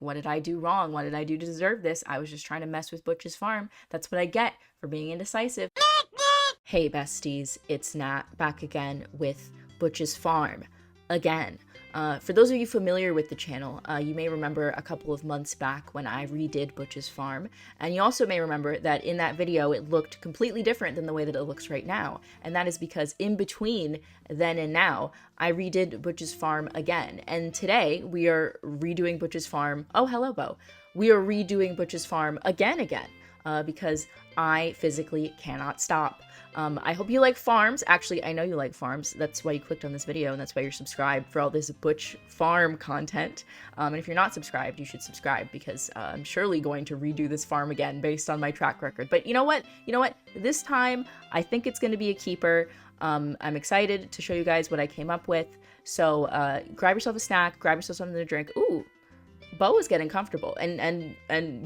What did I do wrong? What did I do to deserve this? I was just trying to mess with Butch's farm. That's what I get for being indecisive. Hey besties, it's Nat back again with Butch's farm again. For those of you familiar with the channel, you may remember a couple of months back when I redid Butch's farm, and you also may remember that in that video it looked completely different than the way that it looks right now, and that is because in between then and now, I redid Butch's farm again, and today we are redoing Butch's farm. Oh, hello, Bo. We are redoing Butch's farm again, because I physically cannot stop. I hope you like farms. Actually, I know you like farms. That's why you clicked on this video, and that's why you're subscribed for all this Butch farm content. And if you're not subscribed, you should subscribe, because I'm surely going to redo this farm again based on my track record. But you know what? This time, I think it's going to be a keeper. I'm excited to show you guys what I came up with. So grab yourself a snack, grab yourself something to drink. Ooh. Bo is getting comfortable, and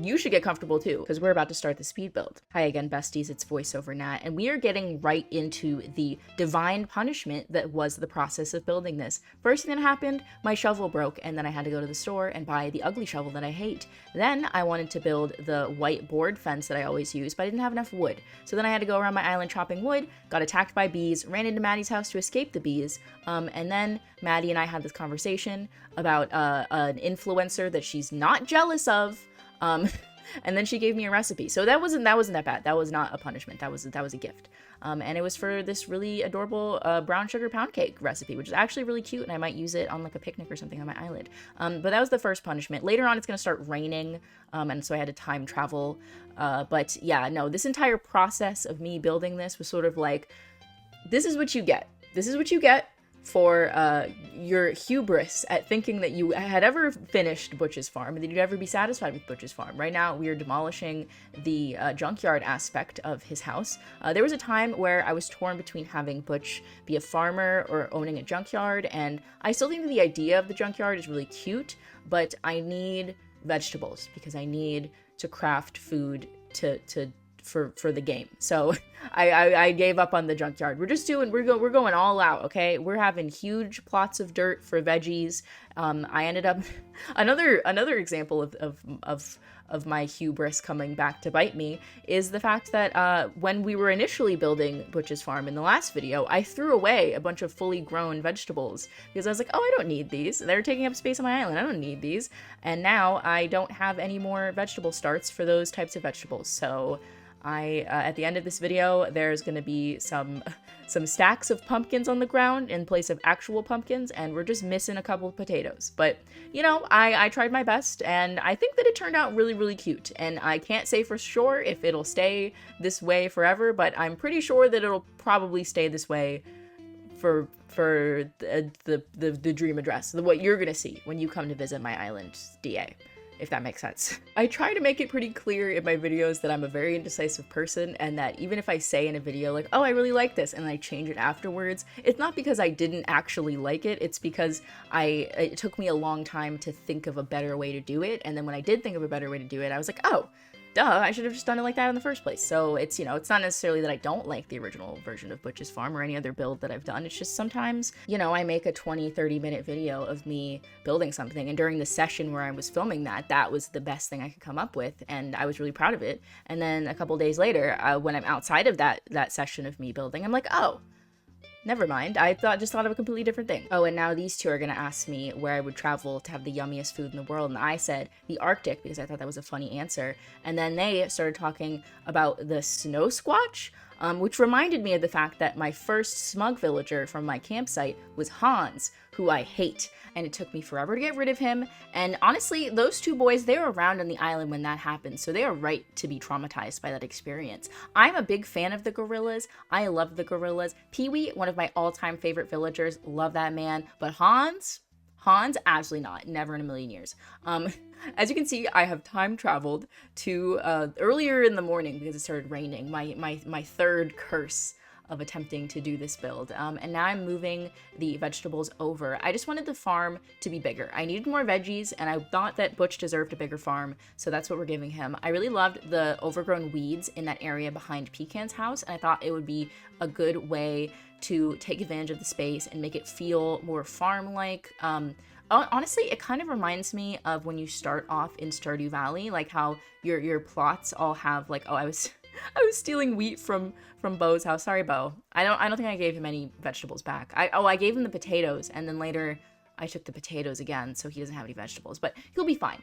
you should get comfortable too, because we're about to start the speed build. Hi again, besties, it's voiceover Nat, and we are getting right into the divine punishment that was the process of building this. First thing that happened, my shovel broke, and then I had to go to the store and buy the ugly shovel that I hate. Then I wanted to build the white board fence that I always use, but I didn't have enough wood. So then I had to go around my island chopping wood, got attacked by bees, ran into Maddie's house to escape the bees, and then Maddie and I had this conversation about an influencer that she's not jealous of, and then she gave me a recipe. So that wasn't that bad. That was not a punishment. That was a gift. And it was for this really adorable brown sugar pound cake recipe, which is actually really cute, and I might use it on like a picnic or something on my island. But that was the first punishment. Later on, it's gonna start raining, and so I had to time travel. But yeah, no, this entire process of me building this was sort of like, this is what you get. This is what you get for your hubris at thinking that you had ever finished Butch's farm and that you'd ever be satisfied with Butch's farm. Right now, we are demolishing the junkyard aspect of his house. There was a time where I was torn between having Butch be a farmer or owning a junkyard, and I still think that the idea of the junkyard is really cute, but I need vegetables because I need to craft food for the game. So I gave up on the junkyard. We're going all out, okay? We're having huge plots of dirt for veggies. I ended up another example of my hubris coming back to bite me is the fact that when we were initially building Butch's farm in the last video, I threw away a bunch of fully grown vegetables because I was like, oh, I don't need these. They're taking up space on my island. I don't need these. And now I don't have any more vegetable starts for those types of vegetables. So at the end of this video, there's going to be some stacks of pumpkins on the ground in place of actual pumpkins, and we're just missing a couple of potatoes. But, you know, I tried my best, and I think that it turned out really, really cute. And I can't say for sure if it'll stay this way forever, but I'm pretty sure that it'll probably stay this way for the dream address, what you're going to see when you come to visit my island, DA. If that makes sense. I try to make it pretty clear in my videos that I'm a very indecisive person, and that even if I say in a video like, oh, I really like this, and I change it afterwards, it's not because I didn't actually like it, it's because it took me a long time to think of a better way to do it, and then when I did think of a better way to do it, I was like, oh, duh, I should have just done it like that in the first place. So it's, you know, it's not necessarily that I don't like the original version of Butch's farm or any other build that I've done. It's just sometimes, you know, I make a 20-30 minute video of me building something, and during the session where I was filming that was the best thing I could come up with, and I was really proud of it. And then a couple days later, when I'm outside of that session of me building, I'm like, oh, never mind. I just thought of a completely different thing. Oh, and now these two are gonna ask me where I would travel to have the yummiest food in the world, and I said the Arctic because I thought that was a funny answer. And then they started talking about the snow squatch, which reminded me of the fact that my first smug villager from my campsite was Hans, who I hate, and it took me forever to get rid of him. And honestly, those two boys, they were around on the island when that happened, so they are right to be traumatized by that experience. I'm a big fan of the gorillas. I love the gorillas. Pee-wee, one of my all-time favorite villagers, love that man. But Hans, absolutely not. Never in a million years. As you can see, I have time traveled to earlier in the morning because it started raining. My third curse of attempting to do this build. And now I'm moving the vegetables over. I just wanted the farm to be bigger. I needed more veggies, and I thought that Butch deserved a bigger farm, so that's what we're giving him. I really loved the overgrown weeds in that area behind Pecan's house, and I thought it would be a good way to take advantage of the space and make it feel more farm-like. Honestly, it kind of reminds me of when you start off in Stardew Valley, like how your plots all have like, oh, I was I was stealing wheat from Bo's house. Sorry, Bo. I don't think I gave him any vegetables back. I gave him the potatoes, and then later I took the potatoes again, so he doesn't have any vegetables, but he'll be fine.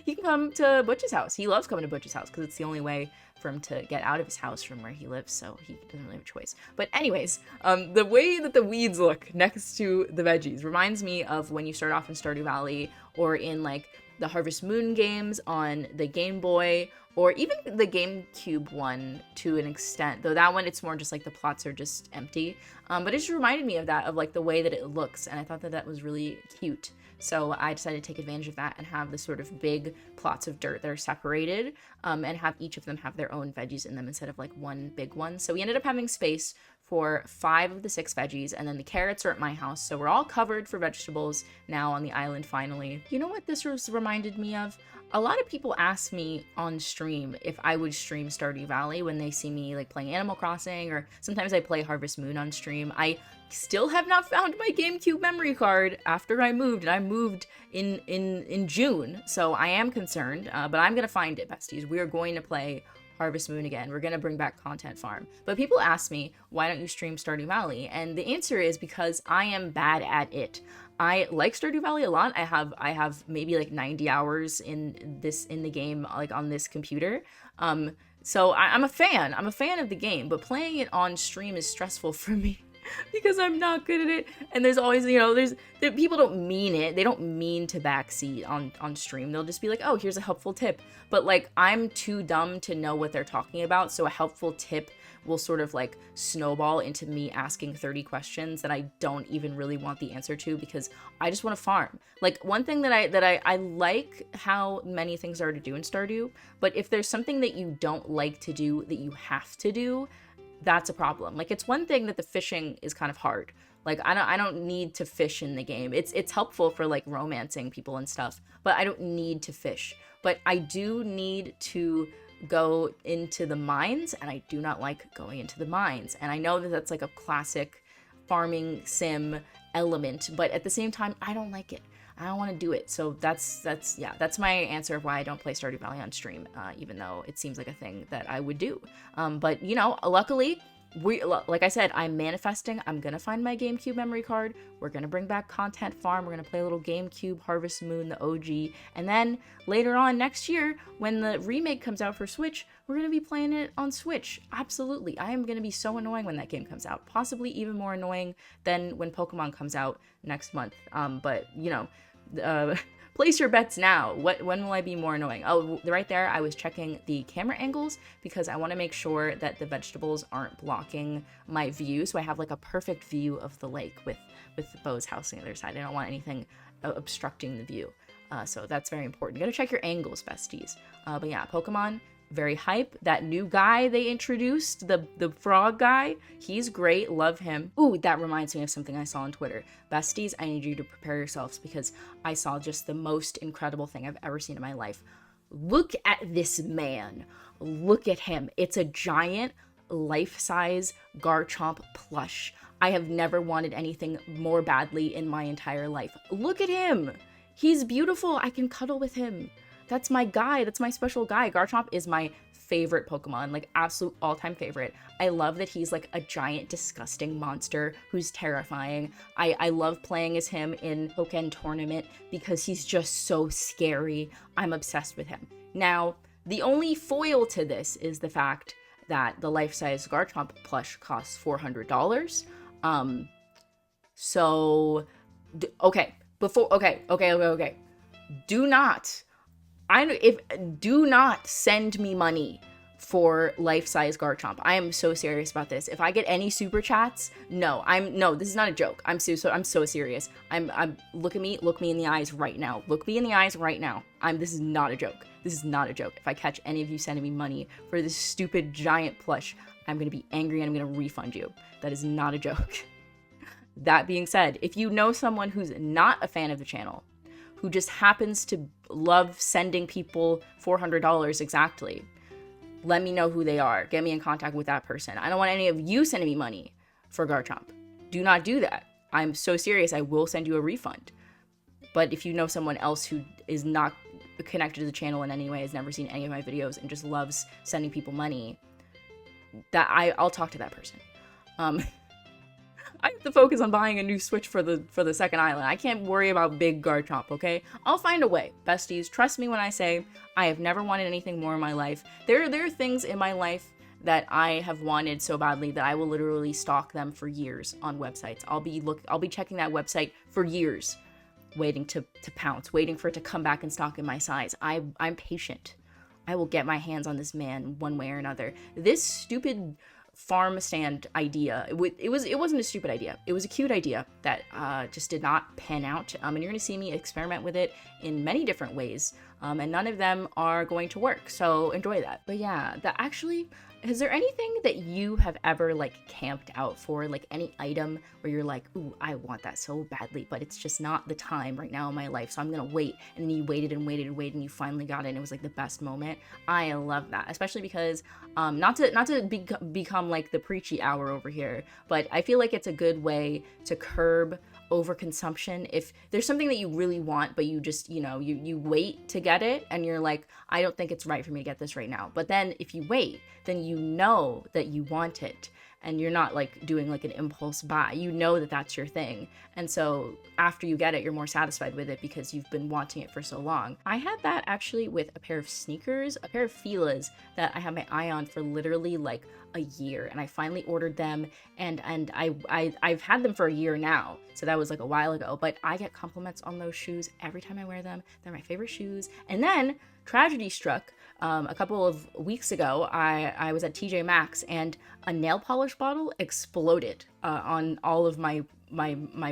He can come to Butch's house. He loves coming to Butch's house because it's the only way for him to get out of his house from where he lives, so he doesn't really have a choice. But anyways, the way that the weeds look next to the veggies reminds me of when you start off in Stardew Valley, or in like the Harvest Moon games on the Game Boy, or even the GameCube one to an extent, though that one it's more just like the plots are just empty. But it just reminded me of that, of like the way that it looks, and I thought that that was really cute. So I decided to take advantage of that and have this sort of big plots of dirt that are separated, and have each of them have their own veggies in them instead of like one big one. So we ended up having space for 5 of the 6 veggies, and then the carrots are at my house, so we're all covered for vegetables now on the island finally. You know what this reminded me of? A lot of people ask me on stream if I would stream Stardew Valley when they see me like playing Animal Crossing, or sometimes I play Harvest Moon on stream. I still have not found my GameCube memory card after I moved, and I moved in June, so I am concerned, but I'm gonna find it, besties. We are going to play Harvest Moon again. We're gonna bring back Content Farm. But people ask me, why don't you stream Stardew Valley? And the answer is because I am bad at it. I like Stardew Valley a lot. I have maybe like 90 hours in the game, like on this computer. So I'm a fan. I'm a fan of the game, but playing it on stream is stressful for me because I'm not good at it. And there's always, people don't mean it. They don't mean to backseat on stream. They'll just be like, oh, here's a helpful tip. But like, I'm too dumb to know what they're talking about. So a helpful tip will sort of like snowball into me asking 30 questions that I don't even really want the answer to, because I just want to farm. Like, one thing that I like how many things are to do in Stardew, but if there's something that you don't like to do that you have to do, that's a problem. Like, it's one thing that the fishing is kind of hard. Like, I don't need to fish in the game. It's helpful for like romancing people and stuff, but I don't need to fish. But I do need to go into the mines, and I do not like going into the mines. And I know that that's like a classic farming sim element, but at the same time, I don't like it. I don't want to do it. So that's my answer of why I don't play Stardew Valley on stream, even though it seems like a thing that I would do. But luckily, like I said, I'm manifesting. I'm gonna find my GameCube memory card. We're gonna bring back Content Farm. We're gonna play a little GameCube Harvest Moon, the OG, and then later on next year, when the remake comes out for Switch, we're gonna be playing it on Switch. Absolutely, I am gonna be so annoying when that game comes out. Possibly even more annoying than when Pokemon comes out next month. But place your bets now. When will I be more annoying? Oh, right there, I was checking the camera angles because I want to make sure that the vegetables aren't blocking my view. So I have like a perfect view of the lake with Bo's house on the other side. I don't want anything obstructing the view. So that's very important. You gotta check your angles, besties. But yeah, Pokemon, very hype. That new guy they introduced, the frog guy, he's great. Love him. Ooh, that reminds me of something I saw on Twitter. Besties, I need you to prepare yourselves because I saw just the most incredible thing I've ever seen in my life. Look at this man. Look at him. It's a giant life-size Garchomp plush. I have never wanted anything more badly in my entire life. Look at him. He's beautiful. I can cuddle with him. That's my guy. That's my special guy. Garchomp is my favorite Pokemon, like absolute all-time favorite. I love that he's like a giant, disgusting monster who's terrifying. I love playing as him in Pokken Tournament because he's just so scary. I'm obsessed with him. Now, the only foil to this is the fact that the life-size Garchomp plush costs $400. Okay. Do not send me money for life-size Garchomp. I am so serious about this. If I get any super chats, no, this is not a joke. I'm so serious. Look me in the eyes right now. Look me in the eyes right now. This is not a joke. This is not a joke. If I catch any of you sending me money for this stupid giant plush, I'm gonna be angry and I'm gonna refund you. That is not a joke. That being said, if you know someone who's not a fan of the channel, who just happens to love sending people $400 exactly, let me know who they are. Get me in contact with that person. I don't want any of you sending me money for Garchomp. Do not do that. I'm so serious. I will send you a refund. But if you know someone else who is not connected to the channel in any way, has never seen any of my videos, and just loves sending people money, that I'll talk to that person. I have to focus on buying a new Switch for the second island. I can't worry about big Garchomp, okay? I'll find a way, besties. Trust me when I say I have never wanted anything more in my life. There are things in my life that I have wanted so badly that I will literally stalk them for years on websites. I'll be checking that website for years, waiting to pounce, waiting for it to come back in stock in my size. I'm patient. I will get my hands on this man one way or another. This stupid farm stand idea, it wasn't a stupid idea. It was a cute idea that just did not pan out. And you're gonna see me experiment with it in many different ways. And none of them are going to work. So enjoy that. But yeah, is there anything that you have ever like camped out for, like any item where you're like, ooh, I want that so badly, but it's just not the time right now in my life, so I'm gonna wait. And then you waited and waited and waited, and you finally got it, and it was like the best moment. I love that, especially because not to become like the preachy hour over here, but I feel like it's a good way to curb overconsumption. If there's something that you really want, but you just, you wait to get it, and you're like, I don't think it's right for me to get this right now. But then if you wait, then you know that you want it, and you're not like doing like an impulse buy. You know that that's your thing. And so after you get it, you're more satisfied with it because you've been wanting it for so long. I had that actually with a pair of sneakers, a pair of Fila's that I had my eye on for literally like a year, and I finally ordered them, and I've had them for a year now, so that was like a while ago, but I get compliments on those shoes every time I wear them. They're my favorite shoes. And then tragedy struck. A couple of weeks ago, I was at TJ Maxx, and a nail polish bottle exploded on all of my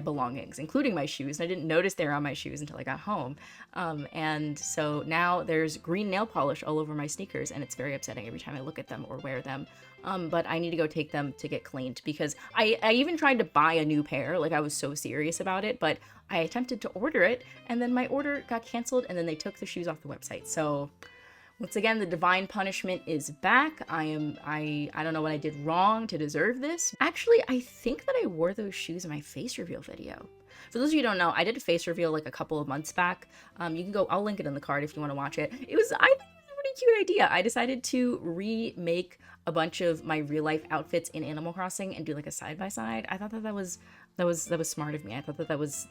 belongings, including my shoes. And I didn't notice they were on my shoes until I got home. And so now there's green nail polish all over my sneakers, and it's very upsetting every time I look at them or wear them. But I need to go take them to get cleaned, because I even tried to buy a new pair. Like, I was so serious about it, but I attempted to order it, and then my order got canceled, and then they took the shoes off the website. So once again, the divine punishment is back. I don't know what I did wrong to deserve this. Actually, I think that I wore those shoes in my face reveal video. For those of you who don't know, I did a face reveal like a couple of months back. You can go, I'll link it in the card if you want to watch it. I think it was a pretty cute idea. I decided to remake a bunch of my real life outfits in Animal Crossing and do like a side-by-side. I thought that was smart of me. I thought that was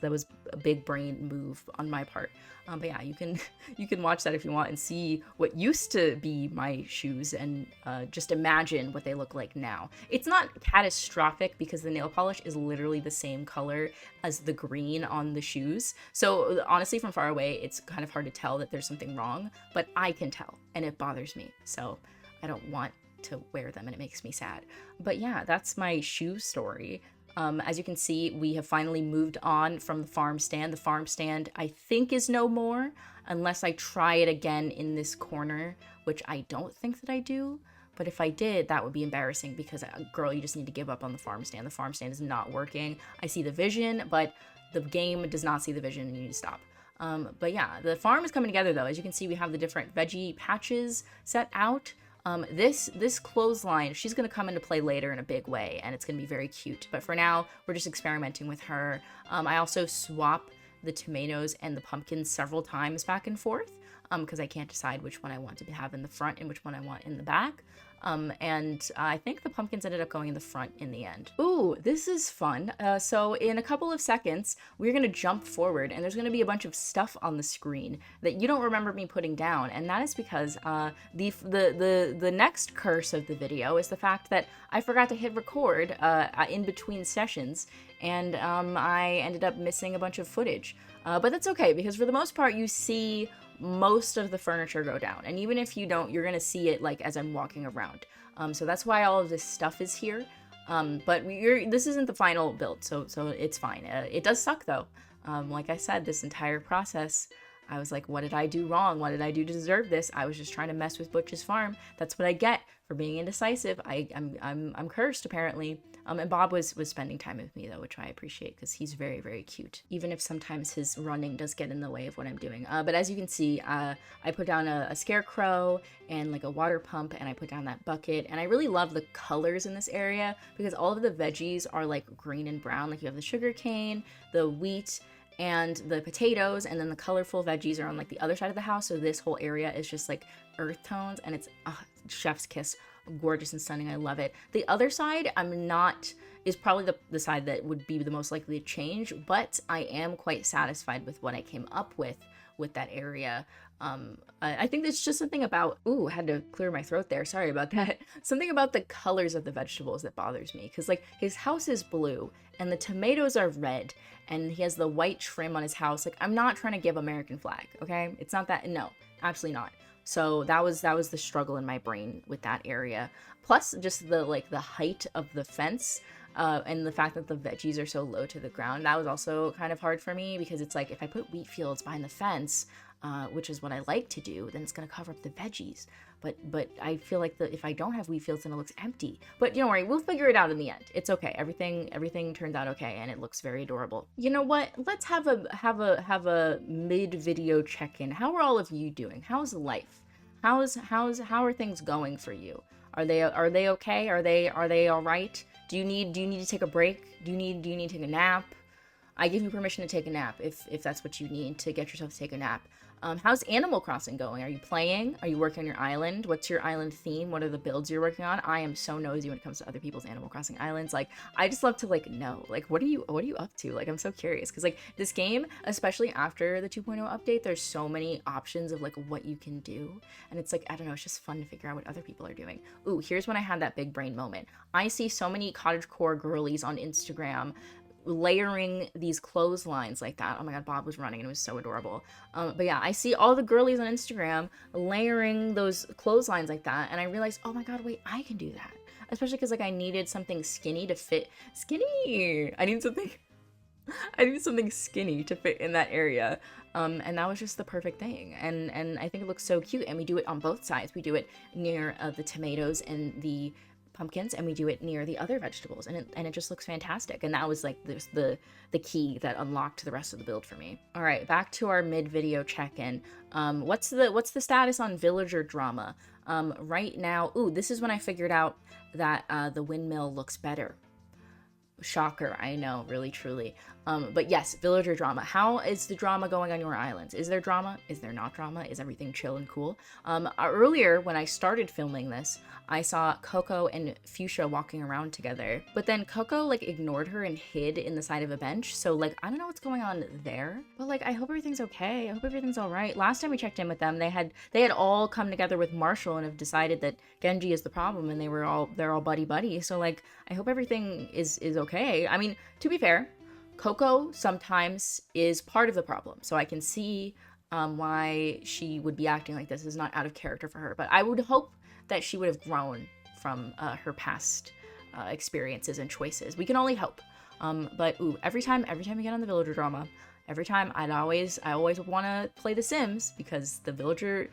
a big brain move on my part. But yeah, you can watch that if you want and see what used to be my shoes, and just imagine what they look like now. It's not catastrophic because the nail polish is literally the same color as the green on the shoes. So honestly, from far away, it's kind of hard to tell that there's something wrong, but I can tell, and it bothers me. So I don't want to wear them, and it makes me sad. But yeah, that's my shoe story. As you can see, we have finally moved on from the farm stand. The farm stand, I think, is no more unless I try it again in this corner, which I don't think that I do. But if I did, that would be embarrassing, because, girl, you just need to give up on the farm stand. The farm stand is not working. I see the vision, but the game does not see the vision, and you need to stop. But yeah, the farm is coming together, though. As you can see, we have the different veggie patches set out. This clothesline, she's going to come into play later in a big way, and it's going to be very cute. But for now, we're just experimenting with her. I also swap the tomatoes and the pumpkins several times back and forth, because I can't decide which one I want to have in the front and which one I want in the back. And I think the pumpkins ended up going in the front in the end. Ooh, this is fun. So in a couple of seconds, we're gonna jump forward, and there's gonna be a bunch of stuff on the screen that you don't remember me putting down, and that is because the next curse of the video is the fact that I forgot to hit record in between sessions, and I ended up missing a bunch of footage. But that's okay, because for the most part, you see most of the furniture go down, and even if you don't, you're gonna see it like as I'm walking around. So that's why all of this stuff is here. But this isn't the final build, so it's fine. It does suck though. Like I said, this entire process, I was like, what did I do wrong? What did I do to deserve this? I was just trying to mess with Butch's farm. That's what I get for being indecisive. I'm cursed, apparently. And Bob was spending time with me, though, which I appreciate, because he's very, very cute, even if sometimes his running does get in the way of what I'm doing. But as you can see, I put down a scarecrow and like a water pump, and I put down that bucket. And I really love the colors in this area, because all of the veggies are like green and brown. Like, you have the sugar cane, the wheat, and the potatoes, and then the colorful veggies are on like the other side of the house. So this whole area is just like earth tones, and it's chef's kiss, gorgeous and stunning. I love it. The other side is probably the side that would be the most likely to change, but I am quite satisfied with what I came up with that area. I think there's just something about, had to clear my throat there, sorry about that. Something about the colors of the vegetables that bothers me, because like his house is blue and the tomatoes are red and he has the white trim on his house. Like, I'm not trying to give American flag, okay? It's not that, no, absolutely not. So that was the struggle in my brain with that area. Plus just the height of the fence, and the fact that the veggies are so low to the ground, that was also kind of hard for me, because it's like if I put wheat fields behind the fence, which is what I like to do, then it's gonna cover up the veggies. But I feel like if I don't have wheat fields, then it looks empty. But don't worry, we'll figure it out in the end. It's okay. Everything turns out okay, and it looks very adorable. You know what? Let's have a mid-video check-in. How are all of you doing? How's life? How are things going for you? Are they okay? Are they all right? Do you need to take a break? Do you need to take a nap? I give you permission to take a nap if that's what you need to get yourself to take a nap. How's Animal Crossing going? Are you playing? Are you working on your island? What's your island theme? What are the builds you're working on? I am so nosy when it comes to other people's Animal Crossing islands. Like, I just love to know, like, what are you up to? Like, I'm so curious, because like this game, especially after the 2.0 update, there's so many options of like what you can do, and it's like, I don't know, it's just fun to figure out what other people are doing. Here's when I had that big brain moment. I see so many cottagecore girlies on Instagram layering these clotheslines like that. Oh my god, Bob was running and it was so adorable. But yeah, I see all the girlies on Instagram layering those clotheslines like that, and I realized, oh my god, wait, I can do that. Especially because like I needed something skinny to fit. I need something skinny to fit in that area. And that was just the perfect thing. And I think it looks so cute. And we do it on both sides. We do it near the tomatoes and the pumpkins, and we do it near the other vegetables, and it just looks fantastic. And that was like the key that unlocked the rest of the build for me. All right, back to our mid-video check-in. What's the status on villager drama? Right now, this is when I figured out that the windmill looks better. Shocker, I know, really, truly. But yes, villager drama. How is the drama going on your islands? Is there drama? Is there not drama? Is everything chill and cool? Earlier, when I started filming this, I saw Coco and Fuchsia walking around together, but then Coco like ignored her and hid in the side of a bench. So like, I don't know what's going on there, but like, I hope everything's okay. I hope everything's all right. Last time we checked in with them, they had all come together with Marshall and have decided that Genji is the problem, and they're all buddy. So like, I hope everything is okay. I mean, to be fair, Coco sometimes is part of the problem, so I can see why she would be acting like this is not out of character for her. But I would hope that she would have grown from her past experiences and choices. We can only hope. But every time we get on the villager drama, every time I always want to play The Sims, because the villagers,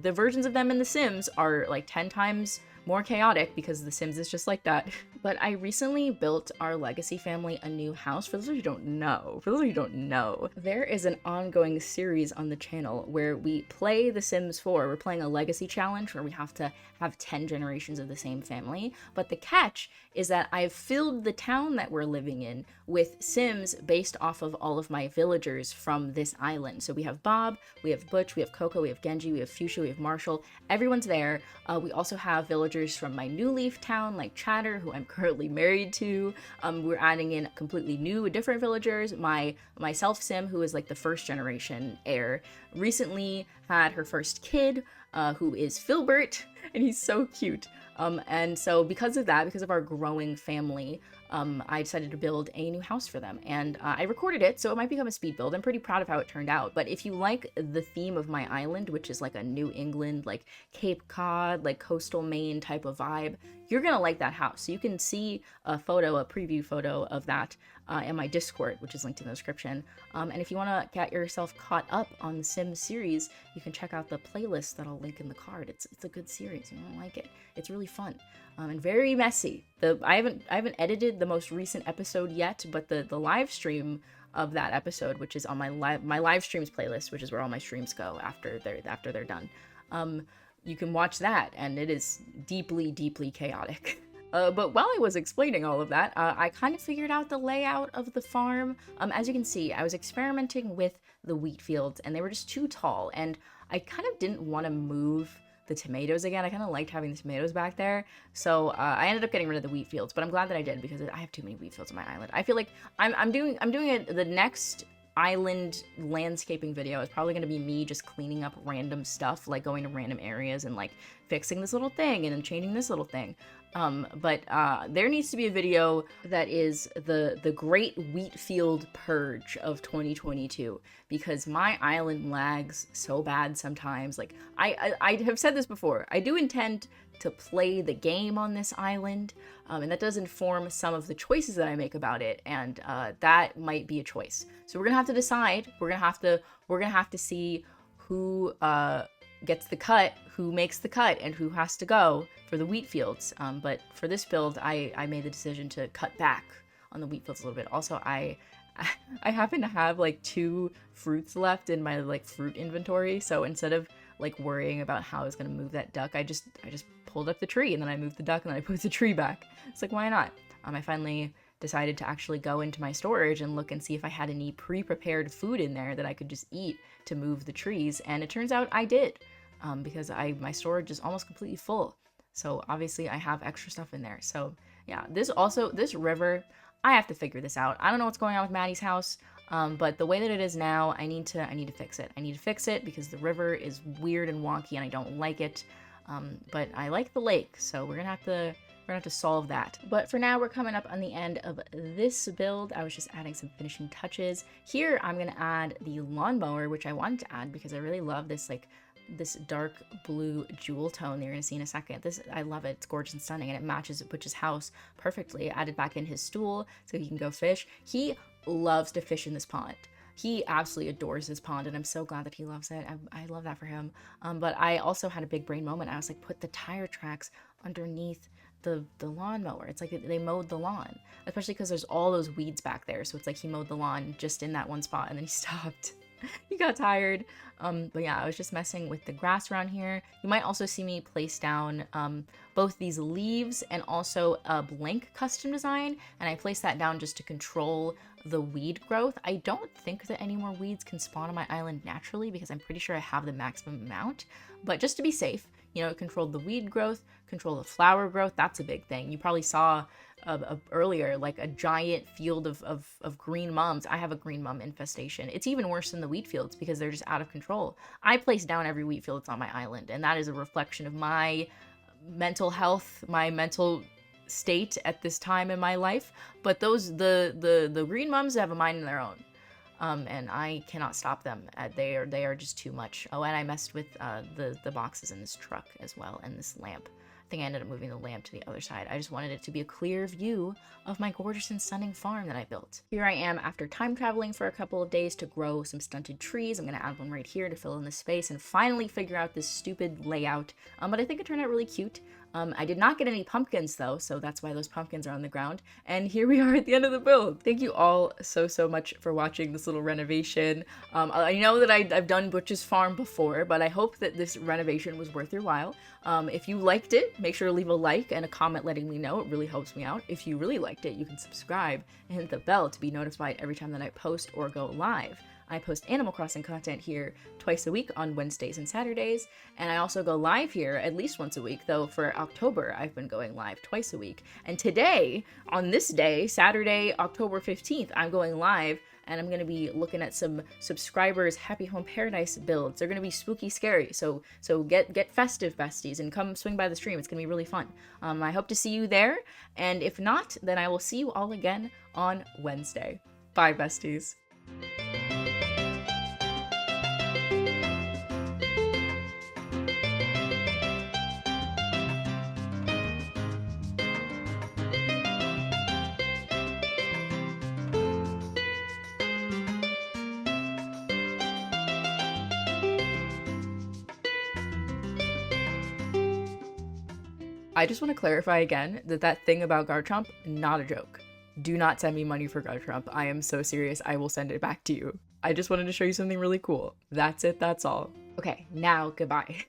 the versions of them in The Sims are like 10 times more chaotic, because The Sims is just like that. But I recently built our legacy family a new house. For those of you who don't know, there is an ongoing series on the channel where we play The Sims 4. We're playing a legacy challenge where we have to have 10 generations of the same family. But the catch is that I've filled the town that we're living in with Sims based off of all of my villagers from this island. So we have Bob, we have Butch, we have Coco, we have Genji, we have Fuchsia, we have Marshall. Everyone's there. We also have villagers from my New Leaf town, like Chatter, who I'm currently married to. We're adding in completely new, different villagers. My self-sim, who is like the first generation heir, recently had her first kid, who is Filbert, and he's so cute. And so because of that, because of our growing family, I decided to build a new house for them, and I recorded it, so it might become a speed build. I'm pretty proud of how it turned out. But if you like the theme of my island, which is like a New England, like Cape Cod, like coastal Maine type of vibe, you're gonna like that house. So you can see a preview photo of that in my Discord, which is linked in the description. And if you want to get yourself caught up on the Sims series, you can check out the playlist that I'll link in the card. It's a good series. You're gonna like it. It's really fun. And very messy. I haven't edited the most recent episode yet, but the live stream of that episode, which is on my live streams playlist, which is where all my streams go after they're done. You can watch that, and it is deeply, deeply chaotic. But while I was explaining all of that, I kind of figured out the layout of the farm. As you can see, I was experimenting with the wheat fields, and they were just too tall, and I kind of didn't want to move the tomatoes again. I kind of liked having the tomatoes back there, so I ended up getting rid of the wheat fields, but I'm glad that I did, because I have too many wheat fields on my island. I feel like I'm doing the next island landscaping video is probably going to be me just cleaning up random stuff, like going to random areas and like fixing this little thing and then changing this little thing. But there needs to be a video that is the great wheat field purge of 2022, because my island lags so bad sometimes. Like I have said this before, I do intend to play the game on this island, and that does inform some of the choices that I make about it, and that might be a choice. So we're gonna have to decide. We're gonna have to see who gets the cut, who makes the cut, and who has to go for the wheat fields. But for this build, I made the decision to cut back on the wheat fields a little bit. Also, I happen to have like 2 fruits left in my like fruit inventory, so instead of like worrying about how I was gonna move that duck, I just pulled up the tree, and then I moved the duck, and then I put the tree back. It's like, why not? I finally decided to actually go into my storage and look and see if I had any pre-prepared food in there that I could just eat to move the trees, and it turns out I did, because my storage is almost completely full. So obviously I have extra stuff in there. So yeah, this river, I have to figure this out. I don't know what's going on with Maddie's house, but the way that it is now, I need to fix it. I need to fix it because the river is weird and wonky and I don't like it. But I like the lake, so we're gonna have to solve that. But for now, we're coming up on the end of this build. I was just adding some finishing touches. Here, I'm gonna add the lawnmower, which I wanted to add because I really love this this dark blue jewel tone that you're gonna see in a second. I love it. It's gorgeous and stunning, and it matches Butch's house perfectly. I added back in his stool so he can go fish. He loves to fish in this pond. He absolutely adores this pond, and I'm so glad that he loves it. I love that for him. But I also had a big brain moment. I was like, put the tire tracks underneath the lawnmower. It's like they mowed the lawn, especially because there's all those weeds back there. So it's like he mowed the lawn just in that one spot, and then he stopped. He got tired. But yeah, I was just messing with the grass around here. You might also see me place down both these leaves and also a blank custom design, and I placed that down just to control the weed growth. I don't think that any more weeds can spawn on my island naturally because I'm pretty sure I have the maximum amount, but just to be safe, you know, it controlled the weed growth, control the flower growth. That's a big thing. You probably saw earlier, like a giant field of green mums. I have a green mum infestation. It's even worse than the wheat fields because they're just out of control. I place down every wheat field that's on my island, and that is a reflection of my mental health, my mental state at this time in my life. But the green mums have a mind of their own. And I cannot stop them. They are just too much. Oh, and I messed with the boxes in this truck as well, and this lamp. I think I ended up moving the lamp to the other side. I just wanted it to be a clear view of my gorgeous and stunning farm that I built. Here I am after time traveling for a couple of days to grow some stunted trees. I'm gonna add one right here to fill in the space and finally figure out this stupid layout. But I think it turned out really cute. I did not get any pumpkins though, so that's why those pumpkins are on the ground. And here we are at the end of the build. Thank you all so much for watching this little renovation. I know that I've done Butch's farm before, but I hope that this renovation was worth your while. If you liked it, make sure to leave a like and a comment letting me know. It really helps me out. If you really liked it, you can subscribe and hit the bell to be notified every time that I post or go live. I post Animal Crossing content here twice a week on Wednesdays and Saturdays, and I also go live here at least once a week, though for October I've been going live twice a week. And today, on this day, Saturday, October 15th, I'm going live, and I'm going to be looking at some subscribers' Happy Home Paradise builds. They're going to be spooky scary, so get festive, besties, and come swing by the stream. It's going to be really fun. I hope to see you there, and if not, then I will see you all again on Wednesday. Bye, besties. I just want to clarify again that thing about Garchomp, not a joke. Do not send me money for Garchomp. I am so serious. I will send it back to you. I just wanted to show you something really cool. That's it. That's all. Okay, now goodbye.